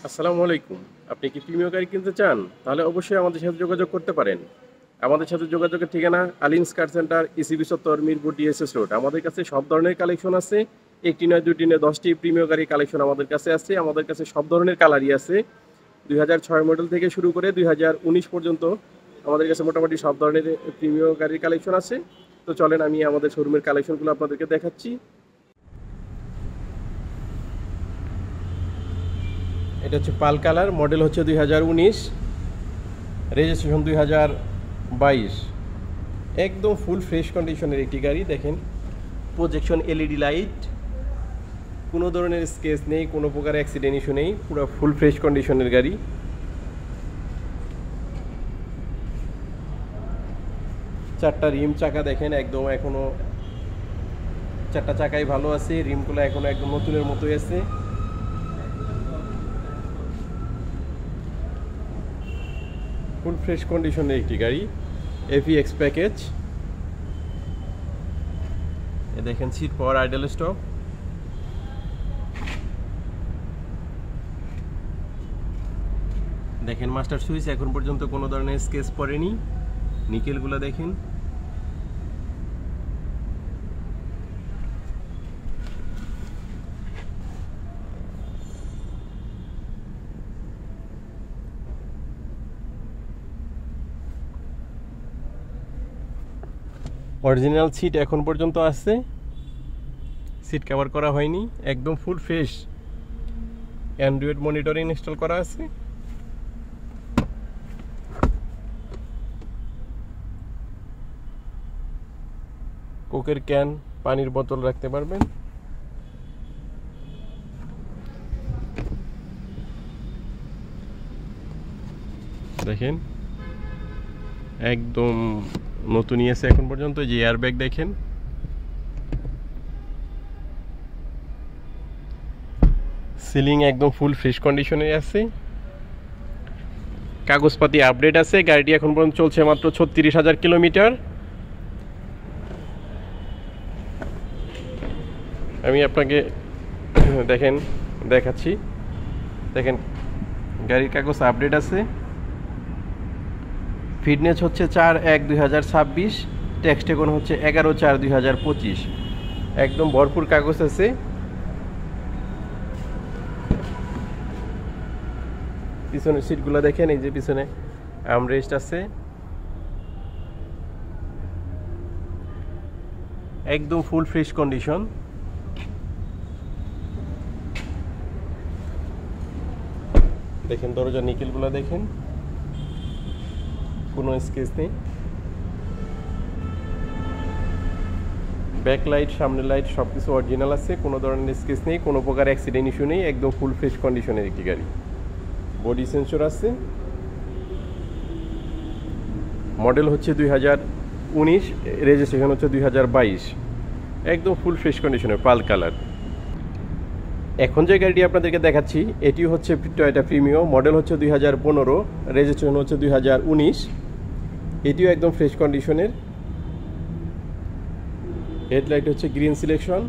আসসালামু আলাইকুম। আপনি কি প্রিমিয় গাড়ি কিনতে চান? তাহলে অবশ্যই আমাদের সাথে যোগাযোগ করতে পারেন। আমাদের সাথে যোগাযোগের ঠিকানা আলিনস কার সেন্টার, ইসিবি চত্বর, মিরপুর ডিএসএস রোড। আমাদের কাছে সব ধরনের কালেকশন আছে। একটি নয়, দুটি নয়, 10টি প্রিমিয় গাড়ি কালেকশন আমাদের কাছে আছে। আমাদের কাছে সব ধরনের কালারই আছে। 2006 মডেল থেকে শুরু করে 2019 পর্যন্ত আমাদের কাছে মোটামুটি সব ধরনের প্রিমিয় গাড়ির কালেকশন আছে। তো চলেন আমি আমাদের শোরুমের কালেকশনগুলো আপনাদেরকে দেখাচ্ছি। এটা হচ্ছে পাল কালার, মডেল হচ্ছে 2019, রেজিস্ট্রেশন 2022। একদম ফুল ফ্রেশ কন্ডিশনের একটি গাড়ি। দেখেন প্রজেকশন এলইডি লাইট, কোনো ধরনের স্কেচ নেই, কোনো প্রকার অ্যাক্সিডেন্ট ইস্যু নেই, পুরো ফুল ফ্রেশ কন্ডিশনের গাড়ি। চারটা রিম চাকা দেখেন একদম এখনো চারটা চাকাই ভালো আছে, রিমগুলো এখনো একদম নতুনের মতোই আছে। ফুল ফ্রেশ কন্ডিশনের একটি গাড়ি, এভিএক্স প্যাকেজ। এ দেখেন সিট পাওয়ার, আইডল স্টপ। দেখেন মাস্টার সুইচ এখন পর্যন্ত কোনো ধরনের স্কেচ পড়েনি। নিকেলগুলো দেখেন। অরিজিনাল সিট এখন পর্যন্ত আছে, সিট কভার করা হয়নি, একদম full fresh. Android monitoring install করা আছে। কোকের ক্যান, পানির বোতল রাখতে পারবেন। দেখেন একদম নতুনই আছে এখন পর্যন্ত। যে এয়ার ব্যাগ দেখেন, সিলিং একদম ফুল ফ্রেশ কন্ডিশনে আছে। কাগজপাতি আপডেট আছে। গাড়িটি এখন পর্যন্ত চলছে মাত্র 36,000 কিলোমিটার। আমি আপনাকে দেখাচ্ছি। দেখেন গাড়ির কাগজ আপডেট আছে। ফিটনেস হচ্ছে 4/1/2026, ট্যাক্স টেকন হচ্ছে 11/4/2025। একদম ভরপুর কাগজ আছে। পিছনের সিটগুলো দেখেন, এই যে পিছনে আর্মরেস্ট আছে। একদম ফুল ফ্রেশ কন্ডিশন। দেখেন দরজার নিকেলগুলো দেখেন, কোনো স্কেচ নেই। ব্যাক লাইট, সামনের লাইট সব কিছু অরিজিনাল আছে, কোনো ধরনের স্কেচ নেই, কোনো প্রকার অ্যাক্সিডেন্ট ইস্যু নেই। একদম ফুল ফ্রেশ কন্ডিশনের একটি গাড়ি। বডি সেন্সর আছে। মডেল হচ্ছে 2019, রেজিস্ট্রেশন হচ্ছে 2022। একদম ফুল ফ্রেশ কন্ডিশনের পাল কালার। এখন যে গাড়িটি আপনাদেরকে দেখাচ্ছি এটি হচ্ছে টয়োটা প্রিমিও, মডেল হচ্ছে 2015, রেজিস্ট্রেশন হচ্ছে 2019। এটিও একদম ফ্রেশ কন্ডিশনের। হেডলাইট হচ্ছে গ্রিন সিলেকশন।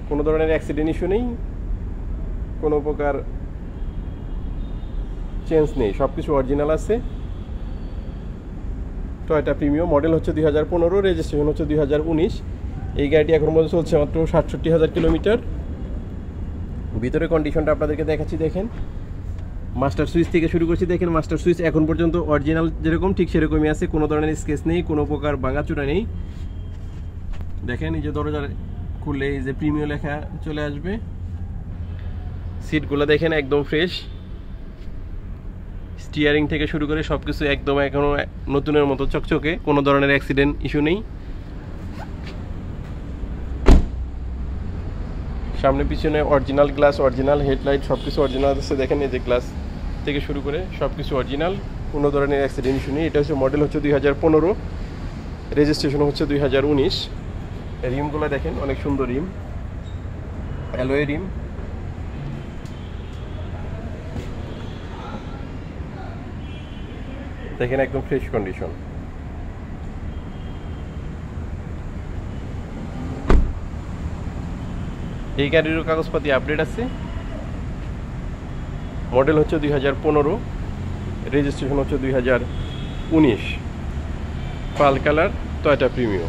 কোনো ধরনের অ্যাক্সিডেন্ট ইস্যু নেই, কোনো প্রকার চেঞ্জ নেই, সব কিছু অরিজিনাল আছে। টয়োটা প্রিমিও, মডেল হচ্ছে 2015, রেজিস্ট্রেশন হচ্ছে 2019। এই গাড়িটি এখন পর্যন্ত চলছে মাত্র 67,000 কিলোমিটার। ভিতরে কন্ডিশনটা আপনাদেরকে দেখাচ্ছি। দেখেন মাস্টার সুইচ থেকে শুরু করছি। দেখেন মাস্টার সুইচ এখন পর্যন্ত অরিজিনাল যেরকম ঠিক সেরকমই আছে, কোনো ধরনের স্কেচ নেই, কোনো প্রকার ভাঙাচোরা নেই। দেখেন এই যে দরজা খুললে এই যে প্রিমিও লেখা চলে আসবে। সিটগুলো দেখেন একদম ফ্রেশ। স্টিয়ারিং থেকে শুরু করে সব কিছু একদম এখনো নতুনের মতো চকচকে, কোনো ধরনের অ্যাক্সিডেন্ট ইস্যু নেই। সামনে পিছনে অরিজিনাল গ্লাস, অরিজিনাল হেডলাইট সব কিছু অরিজিনাল আছে। দেখেন এই যে গ্লাস থেকে শুরু করে সব কিছু অরিজিনাল, কোনো ধরনের অ্যাক্সিডেন্ট ইস্যু নেই। এটা হচ্ছে মডেল হচ্ছে 2015, রেজিস্ট্রেশন হচ্ছে 2019। রিমগুলো দেখেন অনেক সুন্দর রিম, অ্যালয় রিম। দেখেন একদম ফ্রেশ কন্ডিশন। এই গাড়িরও কাগজপাতি আপডেট আছে। মডেল হচ্ছে 2015, রেজিস্ট্রেশন হচ্ছে 2019, পাল কালার, টয়োটা প্রিমিও।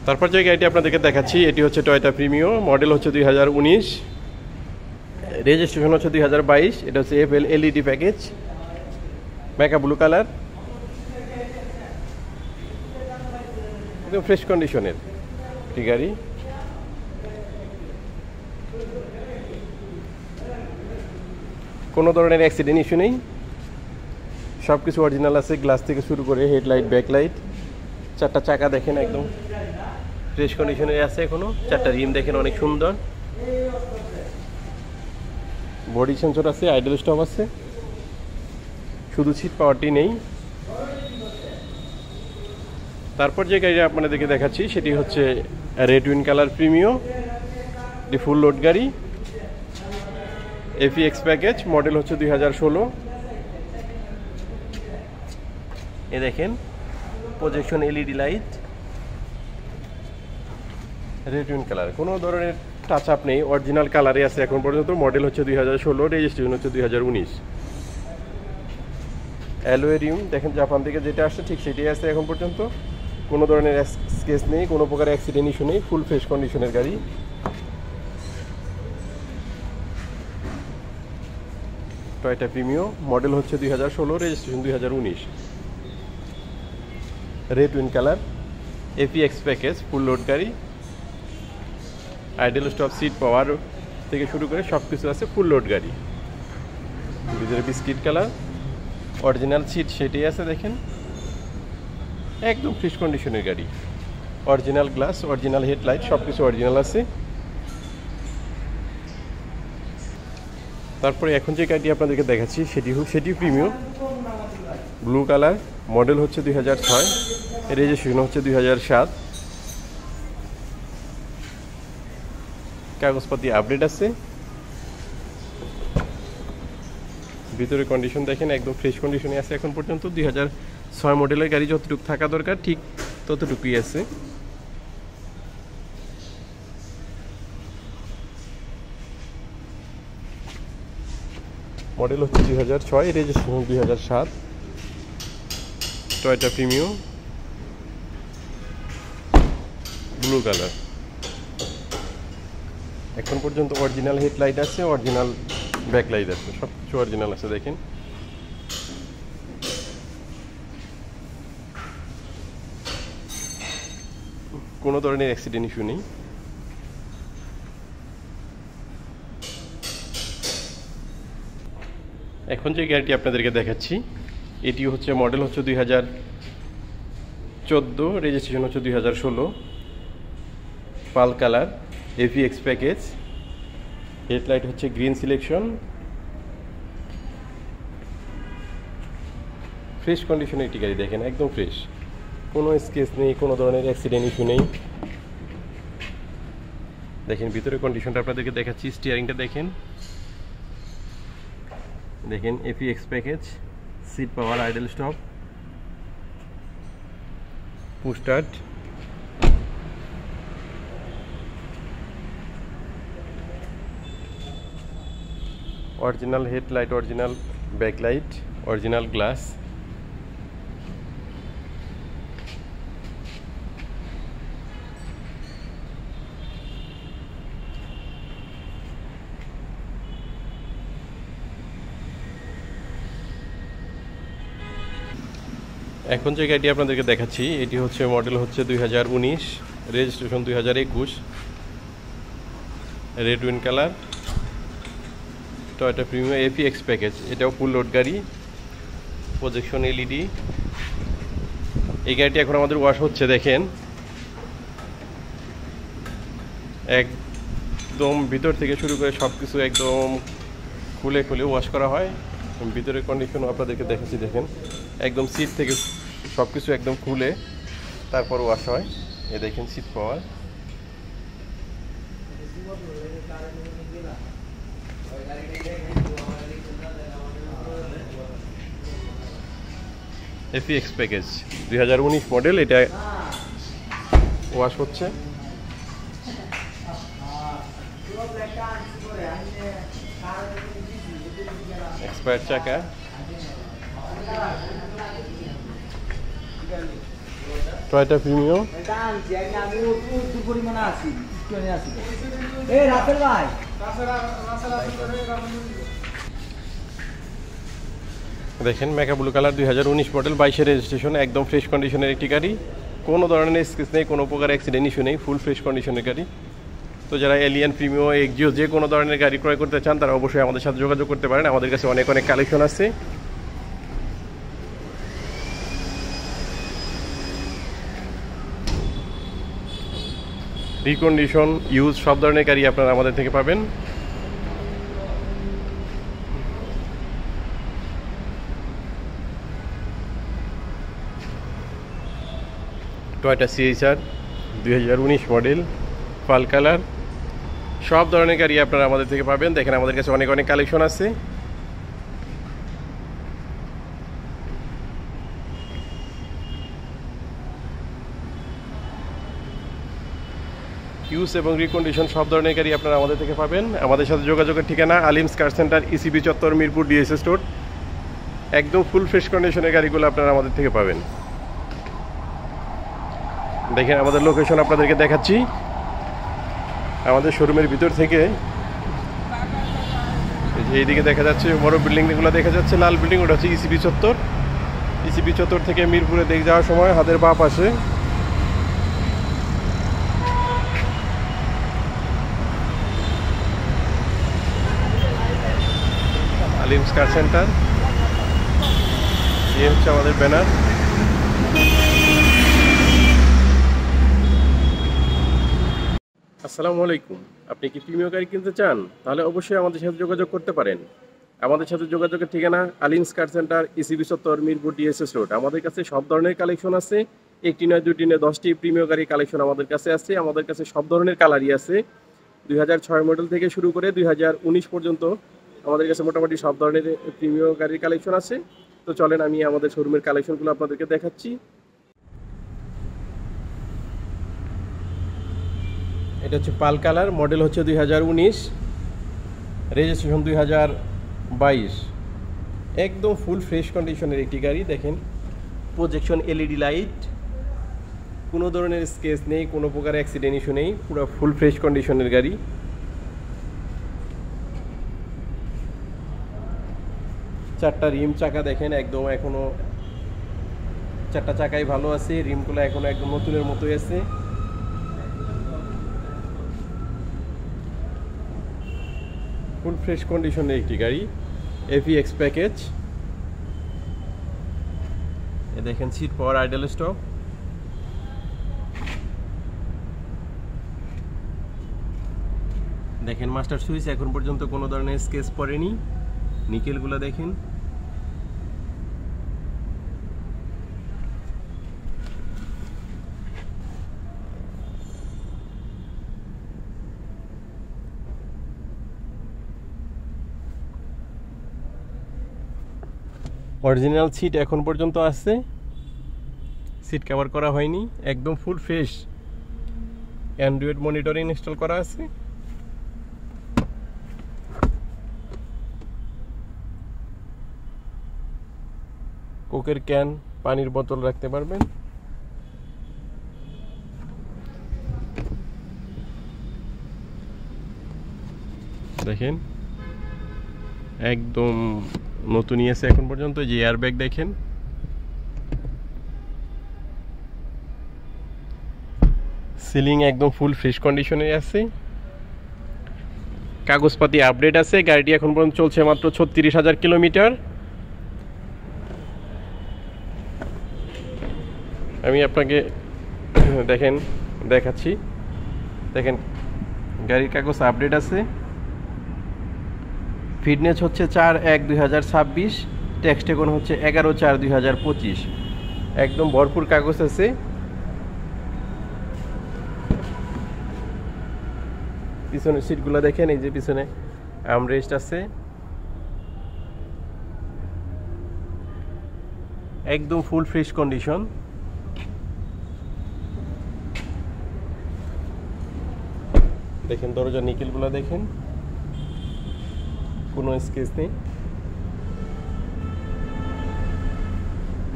তারপর যে গাড়িটি আপনাদেরকে দেখাচ্ছি এটি হচ্ছে টয়োটা প্রিমিও, মডেল হচ্ছে 2019, রেজিস্ট্রেশন হচ্ছে 2022। এটা হচ্ছে FL LED package, মেকা blue colour, একদম ফ্রেশ কন্ডিশনের একটি গাড়ি। কোনো ধরনের অ্যাক্সিডেন্ট ইস্যু নেই, সব কিছু অরিজিনাল আছে, গ্লাস থেকে শুরু করে হেডলাইট, ব্যাকলাইট, 4টা চাকা দেখেন একদম ফ্রেশ কন্ডিশনে আছে এখনো। 4টা রিম দেখেন অনেক সুন্দর, বডি সেন্সর আছে, আইডল স্টপ আছে, শুধু সিট পাওয়ারটি নেই। তারপর যে গাড়ি আপনাদেরকে দেখাচ্ছি সেটি হচ্ছে রেড উইন কালার প্রিমিও, এটি ফুল লোড গাড়ি, FEX প্যাকেজ, মডেল হচ্ছে 2016। এ দেখেন projection LED light, red win colour, কোনো ধরনের টাচ আপ নেই, অরিজিনাল কালারে আছে এখন পর্যন্ত। মডেল হচ্ছে 2016, রেজিস্ট্রেশন হচ্ছে 2019। অ্যালয় রিম দেখেন জাপান থেকে যেটা আসছে ঠিক সেটাই আছে এখন পর্যন্ত, কোনো ধরনের স্কেচ নেই, কোনো প্রকার অ্যাক্সিডেন্ট ইস্যু নেই, ফুল ফ্রেশ কন্ডিশনের গাড়ি। টয়োটা প্রিমিও, মডেল হচ্ছে 2016, registration 2019, red win colour, FEX package, full load গাড়ি, আইডল স্টপ, সিট পাওয়ার থেকে শুরু করে সব কিছু আছে, ফুল লোড গাড়ি। ভিতরে বিস্কিট কালার, অরিজিনাল সিট সেটাই আছে দেখেন, একদম ফ্রেশ কন্ডিশনের গাড়ি, অরিজিনাল গ্লাস, অরিজিনাল হেডলাইট, সব কিছু অরিজিনাল আছে। তারপরে এখন যে গাড়িটি আপনাদেরকে দেখাচ্ছি সেটি প্রিমিয়াম, ব্লু কালার, মডেল হচ্ছে 2006, রেজিস্ট্রেশন হচ্ছে 2007, কাগজপাতি আপডেট আছে। ভিতরে কন্ডিশন দেখেন একদম ফ্রেশ কন্ডিশনে আছে এখন পর্যন্ত। 2006 মডেলের গাড়ি যতটুকু থাকা দরকার ঠিক ততটুকুই আছে। মডেল হচ্ছে 2006, registration 2007, Toyota Premio, blue colour. এখন পর্যন্ত অরিজিনাল হেডলাইট আছে, অরিজিনাল ব্যাকলাইট আছে, সব কিছু অরিজিনাল আছে দেখেন। কোনো ধরনের অ্যাক্সিডেন্ট ইস্যু নেই। এখন যে গাড়িটি আপনাদেরকে দেখাচ্ছি এটি হচ্ছে মডেল হচ্ছে 2014, রেজিস্ট্রেশন হচ্ছে 2016, পাল কালার, FEX প্যাকেজ, হেডলাইট হচ্ছে গ্রিন সিলেকশন, ফ্রেশ কন্ডিশনে একটি গাড়ি দেখেন একদম ফ্রেশ, কোনো স্কেচ নেই, কোনো ধরনের অ্যাক্সিডেন্ট ইস্যু নেই। দেখেন ভিতরে কন্ডিশনটা আপনাদেরকে দেখাচ্ছি, স্টিয়ারিংটা দেখেন, দেখেন FEX package, seat power, idle stop, push start, original headlight, original backlight, original glass. এখন যে গাড়িটি আপনাদেরকে দেখাচ্ছি এটি হচ্ছে মডেল হচ্ছে 2019, registration 2021, red win colour, Toyota premium, FEX package, এটাও ফুল লোড গাড়ি, প্রজেকশন LED। এই গাড়িটি এখন আমাদের ওয়াশ হচ্ছে দেখেন, একদম ভিতর থেকে শুরু করে সব কিছু একদম খুলে ওয়াশ করা হয়। ভিতরের কন্ডিশনও আপনাদেরকে দেখাচ্ছি দেখেন, একদম সিট থেকে সব কিছু একদম খুলে তারপর ওয়াশ হয়। এ দেখেন seat power, FEX package 2019 model, এটা ওয়াশ হচ্ছে। এক্সপায়ার চাকা, টয়োটা প্রিমিও। দেখেন মেকা ব্লু কালার 2019 মডেল, 22 রেজিস্ট্রেশন, একদম ফ্রেশ কন্ডিশনের একটি গাড়ি, কোনো ধরনের স্ক্র্যাচ নেই, কোনো প্রকার অ্যাক্সিডেন্ট ইস্যু নেই, ফুল ফ্রেশ কন্ডিশনের গাড়ি। তো যারা এলিয়ান, প্রিমিও, এক্সিও যে কোনো ধরনের গাড়ি ক্রয় করতে চান তারা অবশ্যই আমাদের সাথে যোগাযোগ করতে পারেন। আমাদের কাছে অনেক অনেক কালেকশন আছে। রিকন্ডিশন, ইউজ সব ধরনের গাড়ি আপনারা আমাদের থেকে পাবেন। টয়োটা সিএইচআর 2019 মডেল, পাল কালার, সব ধরনের গাড়ি আপনারা আমাদের থেকে পাবেন। দেখেন আমাদের কাছে অনেক অনেক কালেকশন আছে। ইউজ এবং রিকন্ডিশন সব ধরনের গাড়ি আপনারা আমাদের থেকে পাবেন। আমাদের সাথে যোগাযোগের ঠিকানা আলিমস কার সেন্টার, ইসিবি চত্বর, মিরপুর ডিএসএস রোড। একদম ফুল ফ্রেশ কন্ডিশনের গাড়িগুলো আপনারা আমাদের থেকে পাবেন। দেখেন আমাদের লোকেশন আপনাদেরকে দেখাচ্ছি। আমাদের শোরুমের ভিতর থেকে এইদিকে দেখা যাচ্ছে বড় বিল্ডিংগুলো দেখা যাচ্ছে, লাল বিল্ডিং, ওটা হচ্ছে ইসিবি চত্বর। ইসিবি চত্বর থেকে মিরপুরে দেখে যাওয়ার সময় হাতের বাঁ পাশে আলিমস কার সেন্টার, এই হচ্ছে আমাদের ব্যানার। আসসালামু আলাইকুম। আপনি কি প্রিমিয়ার গাড়ি কিনতে চান? তাহলে অবশ্যই আমাদের সাথে যোগাযোগ করতে পারেন। আমাদের সাথে যোগাযোগের ঠিকানা আলিমস কার সেন্টার, ইসিবি চত্বর, মিরপুর ডিএসএস রোড। আমাদের কাছে সব ধরনের কালেকশন আছে। একটি নয়, দুটি নয়, 10টি প্রিমিয়ার গাড়ির কালেকশন আমাদের কাছে আছে। আমাদের কাছে সব ধরনের কালারই আছে। 2006 মডেল থেকে শুরু করে 2019 পর্যন্ত আমাদের কাছে মোটামুটি সব ধরনের প্রিমিয়ার গাড়ির কালেকশন আছে। তো চলেন আমি আমাদের শোরুমের কালেকশনগুলো আপনাদেরকে দেখাচ্ছি। এটা হচ্ছে পাল কালার, মডেল হচ্ছে 2019, রেজিস্ট্রেশন 2022। একদম ফুল ফ্রেশ কন্ডিশনের একটি গাড়ি। দেখেন প্রজেকশন এলইডি লাইট, কোনো ধরনের স্কেচ নেই, কোনো প্রকার অ্যাক্সিডেন্ট ইস্যু নেই, পুরো ফুল ফ্রেশ কন্ডিশনের গাড়ি। চারটা রিম চাকা দেখেন একদম এখনো চারটা চাকাই ভালো আছে, রিমগুলো এখনো একদম নতুনের মতোই আছে। ফুল ফ্রেশ কন্ডিশনের একটি গাড়ি, এভিএক্স প্যাকেজ। এ দেখেন সিট পাওয়ার, আইডল স্টপ। দেখেন মাস্টার সুইচ, এখন পর্যন্ত কোনো ধরনের স্কেচ পড়েনি। নিকেলগুলো দেখেন। অরিজিনাল সিট এখন পর্যন্ত আছে, সিট কভার করা হয়নি, একদম full fresh. Android monitor install করা আছে। কোকের ক্যান, পানির বোতল রাখতে পারবেন। দেখেন একদম নতুনই আছে এখন পর্যন্ত। যে এয়ার ব্যাগ দেখেন, সিলিং একদম ফুল ফ্রেশ কন্ডিশনে আছে। কাগজপাতি আপডেট আছে। গাড়িটি এখন পর্যন্ত চলছে মাত্র 36,000 কিলোমিটার। আমি আপনাকে দেখাচ্ছি। দেখেন গাড়ির কাগজ আপডেট আছে। ফিটনেস হচ্ছে 4/1/2026, ট্যাক্স টেকন হচ্ছে 11/4/2025। একদম ভরপুর কাগজ আছে। পিছনের সিটগুলো দেখেন, এই যে পিছনে আর্মরেস্ট আছে। একদম ফুল ফ্রেশ কন্ডিশন। দেখেন দরজার নিকেলগুলো দেখেন, কোনো স্কেচ নেই।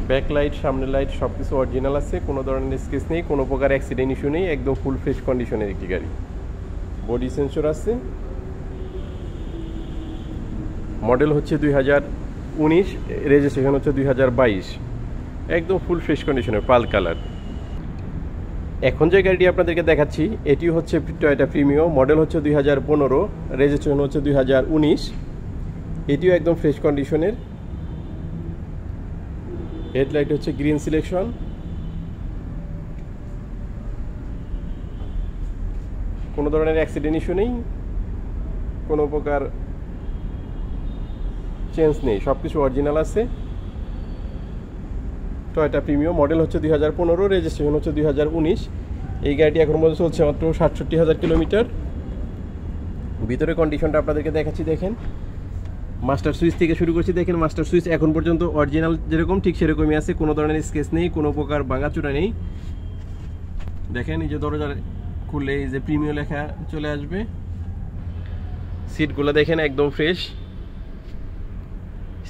ব্যাক লাইট, সামনে লাইট সব কিছু অরিজিনাল আছে, কোনো ধরনের স্কেচ নেই, কোনো প্রকার অ্যাক্সিডেন্ট ইস্যু নেই, একদম ফুল ফ্রেশ কন্ডিশনের একটি গাড়ি। বডি সেন্সর আছে, মডেল হচ্ছে 2019, রেজিস্ট্রেশন হচ্ছে 2022, একদম ফুল ফ্রেশ কন্ডিশনের পাল কালার। এখন যে গাড়িটি আপনাদেরকে দেখাচ্ছি এটি হচ্ছে টয়োটা প্রিমিও, মডেল হচ্ছে 2015, রেজিস্ট্রেশন হচ্ছে 2019, এটিও একদম ফ্রেশ কন্ডিশনের। হেডলাইট হচ্ছে গ্রিন সিলেকশন, কোনো ধরনের অ্যাক্সিডেন্ট ইস্যু নেই, কোনো প্রকার চেঞ্জ নেই, সব কিছু অরিজিনাল আছে। টয়োটা প্রিমিও, মডেল হচ্ছে 2015, রেজিস্ট্রেশন হচ্ছে 2019। এই গাড়িটি এখন পর্যন্ত চলছে মাত্র 67,000 কিলোমিটার। ভিতরে কন্ডিশনটা আপনাদেরকে দেখাচ্ছি, দেখেন মাস্টার সুইচ থেকে শুরু করছি, দেখেন মাস্টার সুইচ এখন পর্যন্ত অরিজিনাল যেরকম ঠিক সেরকমই আছে, কোনো ধরনের স্কেচ নেই, কোনো প্রকার ভাঙাচোরা নেই। দেখেন এই যে দরজা খুললে এই যে প্রিমিও লেখা চলে আসবে। সিটগুলো দেখেন একদম ফ্রেশ,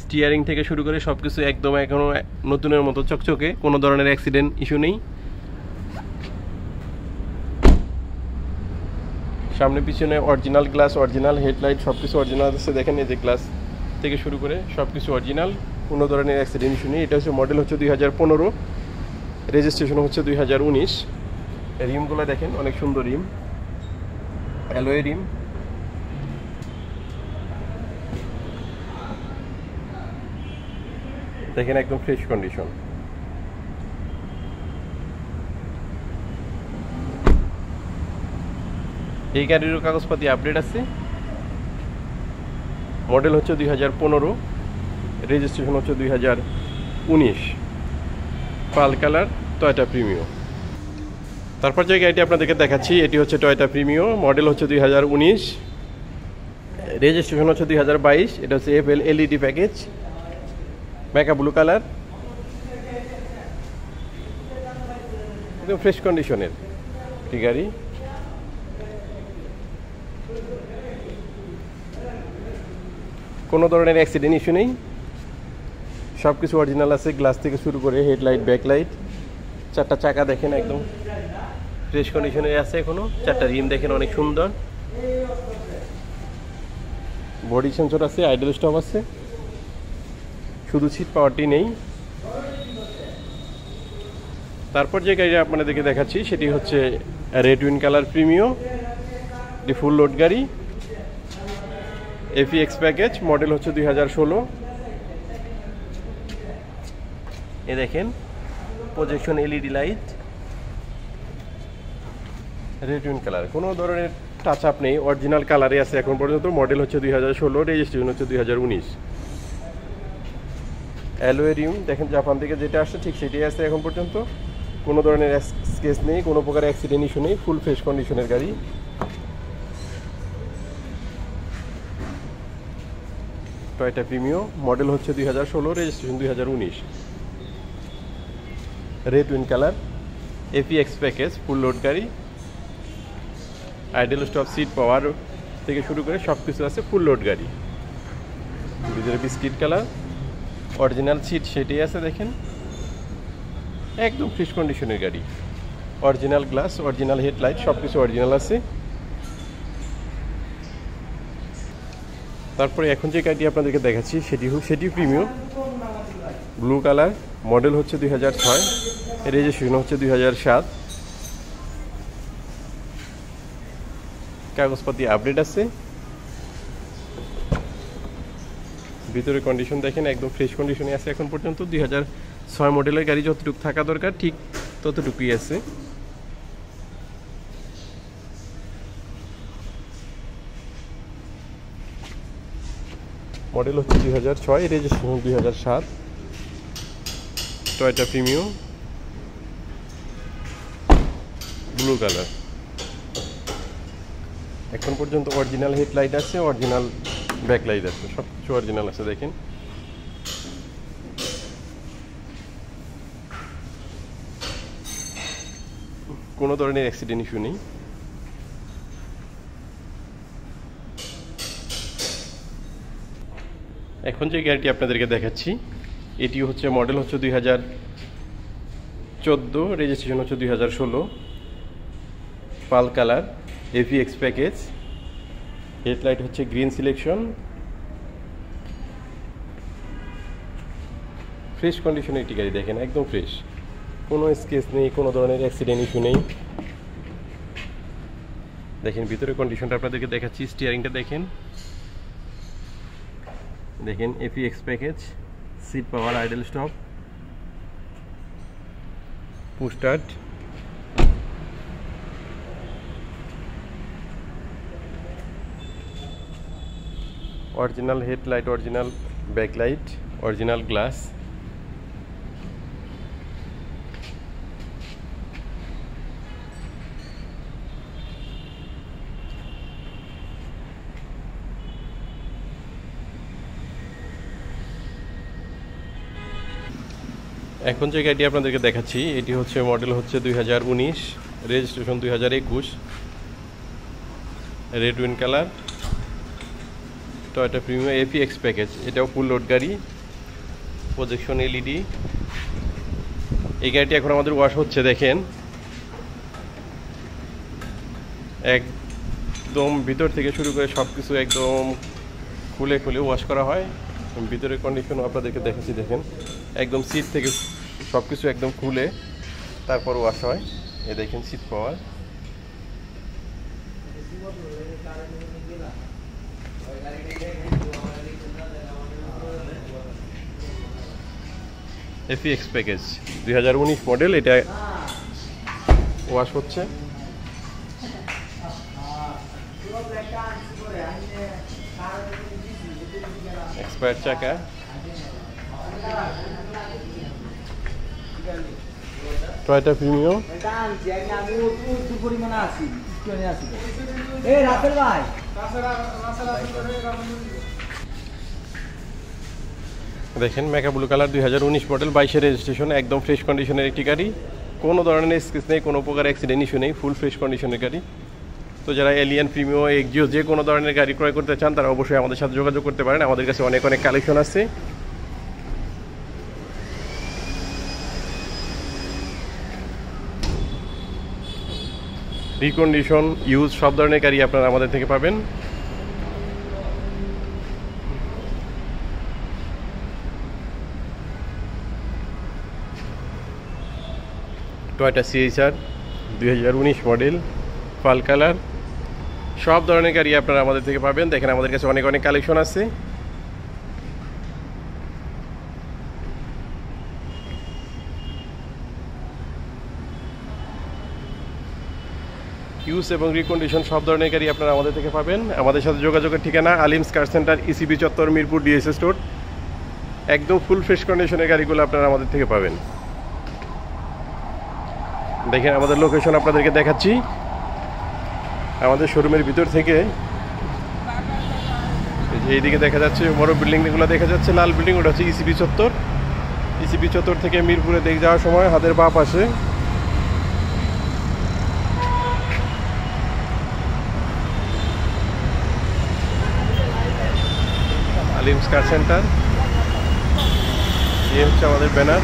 স্টিয়ারিং থেকে শুরু করে সব কিছু একদম এখনো নতুনের মতো চকচকে, কোনো ধরনের অ্যাক্সিডেন্ট ইস্যু নেই। সামনে পিছনে অরিজিনাল গ্লাস, অরিজিনাল হেডলাইট সব কিছু অরিজিনাল আছে। দেখেন এই যে গ্লাস থেকে শুরু করে সব কিছু অরিজিনাল, কোনো ধরনের অ্যাক্সিডেন্ট ইস্যু নেই। এটা হচ্ছে মডেল হচ্ছে 2015, রেজিস্ট্রেশন হচ্ছে 2019। রিমগুলো দেখেন অনেক সুন্দর রিম, অ্যালয় রিম। দেখেন একদম ফ্রেশ কন্ডিশন। এই গাড়িরও কাগজপাতি আপডেট আছে, মডেল হচ্ছে 2015, রেজিস্ট্রেশন হচ্ছে 2019, পাল কালার, টয়োটা প্রিমিও। তারপর যে গাড়িটি আপনাদেরকে দেখাচ্ছি এটি হচ্ছে টয়োটা প্রিমিও, মডেল হচ্ছে 2019, রেজিস্ট্রেশন হচ্ছে 2022। এটা হচ্ছে FL LED package, মেকা blue colour, একদম ফ্রেশ কন্ডিশনের একটি গাড়ি। কোনো ধরনের অ্যাক্সিডেন্ট ইস্যু নেই, সব কিছু অরিজিনাল আছে, গ্লাস থেকে শুরু করে হেডলাইট, ব্যাকলাইট, চারটা চাকা দেখেন একদম ফ্রেশ কন্ডিশনে আছে এখনো, চারটা রিম দেখেন অনেক সুন্দর, বডি সেন্সর আছে, আইডল স্টপ আছে, শুধু সিট পাওয়ারটি নেই। তারপর যে গাড়ি আপনাদেরকে দেখাচ্ছি সেটি হচ্ছে রেড উইন কালার প্রিমিও, এটি ফুল লোড গাড়ি, এফিএক্স প্যাকেজ, মডেল হচ্ছে 2016। এ দেখেন projection LED light, red win colour, কোনো ধরনের টাচ আপ নেই, অরিজিনাল কালারে আছে এখন পর্যন্ত। মডেল হচ্ছে 2016, রেজিস্ট্রেশন হচ্ছে 2019। অ্যালয় রিম দেখেন জাপান থেকে যেটা আসছে ঠিক সেটাই আছে এখন পর্যন্ত, কোনো ধরনের স্কেচ নেই, কোনো প্রকার অ্যাক্সিডেন্ট ইস্যু নেই, ফুল ফ্রেশ কন্ডিশনের গাড়ি। টয়োটা প্রিমিও, মডেল হচ্ছে 2016, registration 2019, red win colour, এফিএক্স package, full load গাড়ি, আইডল স্টপ, সিট পাওয়ার থেকে শুরু করে সব কিছু আছে, ফুল লোড গাড়ি। ভিতরে বিস্কিট কালার, অরিজিনাল সিট সেটাই আছে দেখেন, একদম ফ্রেশ কন্ডিশনের গাড়ি, অরিজিনাল গ্লাস, অরিজিনাল হেডলাইট সব কিছু অরিজিনাল আছে। তারপরে এখন যে গাড়িটি আপনাদেরকে দেখাচ্ছি সেটি প্রিমিও, ব্লু কালার, মডেল হচ্ছে 2006, রেজিস্ট্রেশন হচ্ছে 2007, কাগজপাতি আপডেট আছে। ভিতরে কন্ডিশন দেখেন একদম ফ্রেশ কন্ডিশনে আছে এখন পর্যন্ত। 2006 মডেলের গাড়ি যতটুকু থাকা দরকার ঠিক ততটুকুই আছে। মডেল হচ্ছে 2006, registration 2007, Toyota Premio, blue colour. এখন পর্যন্ত অরিজিনাল হেডলাইট আছে, অরিজিনাল ব্যাকলাইট আছে, সব কিছু অরিজিনাল আছে দেখেন। কোনো ধরনের অ্যাক্সিডেন্ট ইস্যু নেই। এখন যে গাড়িটি আপনাদেরকে দেখাচ্ছি এটি হচ্ছে মডেল হচ্ছে 2014, রেজিস্ট্রেশন হচ্ছে 2016, পাল কালার, এভিএক্স প্যাকেজ, হেডলাইট হচ্ছে গ্রিন সিলেকশন, ফ্রেশ কন্ডিশনে একটি গাড়ি। দেখেন একদম ফ্রেশ, কোনো স্কেচ নেই, কোনো ধরনের অ্যাক্সিডেন্ট ইস্যু নেই। দেখেন ভিতরে কন্ডিশনটা আপনাদেরকে দেখাচ্ছি। স্টিয়ারিংটা দেখেন, দেখেন AVX package, seat power, idle stop, push start, original headlight, original backlight, original glass. এখন যে গাড়িটি আপনাদেরকে দেখাচ্ছি এটি হচ্ছে মডেল হচ্ছে 2019, registration 2021, red win colour, Toyota premium এভিএক্স package. এটাও ফুল লোড গাড়ি, প্রজেকশন এলইডি। এই গাড়িটি এখন আমাদের ওয়াশ হচ্ছে। দেখেন একদম ভিতর থেকে শুরু করে সব কিছু একদম খুলে খুলে ওয়াশ করা হয়। ভিতরের কন্ডিশনও আপনাদেরকে দেখাচ্ছি। দেখেন একদম সিট থেকে সব কিছু একদম খুলে তারপর ওয়াশ হয়। এই দেখেন seat power, AVX package 2019 model, এটা ওয়াশ হচ্ছে। এক্সপায়ার চাকা, টয়োটা প্রিমিয়াম। দেখেন মেকা ব্লু কালার, 2019 মডেল, 22 রেজিস্ট্রেশন, একদম ফ্রেশ কন্ডিশনের একটি গাড়ি। কোনো ধরনের স্কেচ নেই, কোনো প্রকার অ্যাক্সিডেন্ট ইস্যু নেই, ফুল ফ্রেশ কন্ডিশনের গাড়ি। তো যারা এলিয়ান, প্রিমিও, এক্সিও যে কোনো ধরনের গাড়ি ক্রয় করতে চান তারা অবশ্যই আমাদের সাথে যোগাযোগ করতে পারেন। আমাদের কাছে অনেক অনেক কালেকশন আছে। রিকন্ডিশন, ইউজ সব ধরনের গাড়ি আপনারা আমাদের থেকে পাবেন। টয়োটা সিএইচআর 2019 মডেল, পাল কালার, সব ধরনের গাড়ি আপনারা আমাদের থেকে পাবেন। দেখেন আমাদের কাছে অনেক অনেক কালেকশন আছে। ইউজ এবং রিকন্ডিশন সব ধরনের গাড়ি আপনারা আমাদের থেকে পাবেন। আমাদের সাথে যোগাযোগের ঠিকানা আলিমস কার সেন্টার, ইসিবি চত্বর, মিরপুর ডিএসএস রোড। একদম ফুল ফ্রেশ কন্ডিশনের গাড়িগুলো আপনারা আমাদের থেকে পাবেন। দেখেন আমাদের লোকেশন আপনাদেরকে দেখাচ্ছি। আমাদের শোরুমের ভিতর থেকে এইদিকে দেখা যাচ্ছে বড় বিল্ডিংগুলো দেখা যাচ্ছে, লাল বিল্ডিং, ওটা হচ্ছে ইসিবি চত্বর। ইসিবি চত্বর থেকে মিরপুরে দেখে যাওয়ার সময় হাতের বাঁ পাশে আলিমস কার সেন্টার, এই হচ্ছে আমাদের ব্যানার।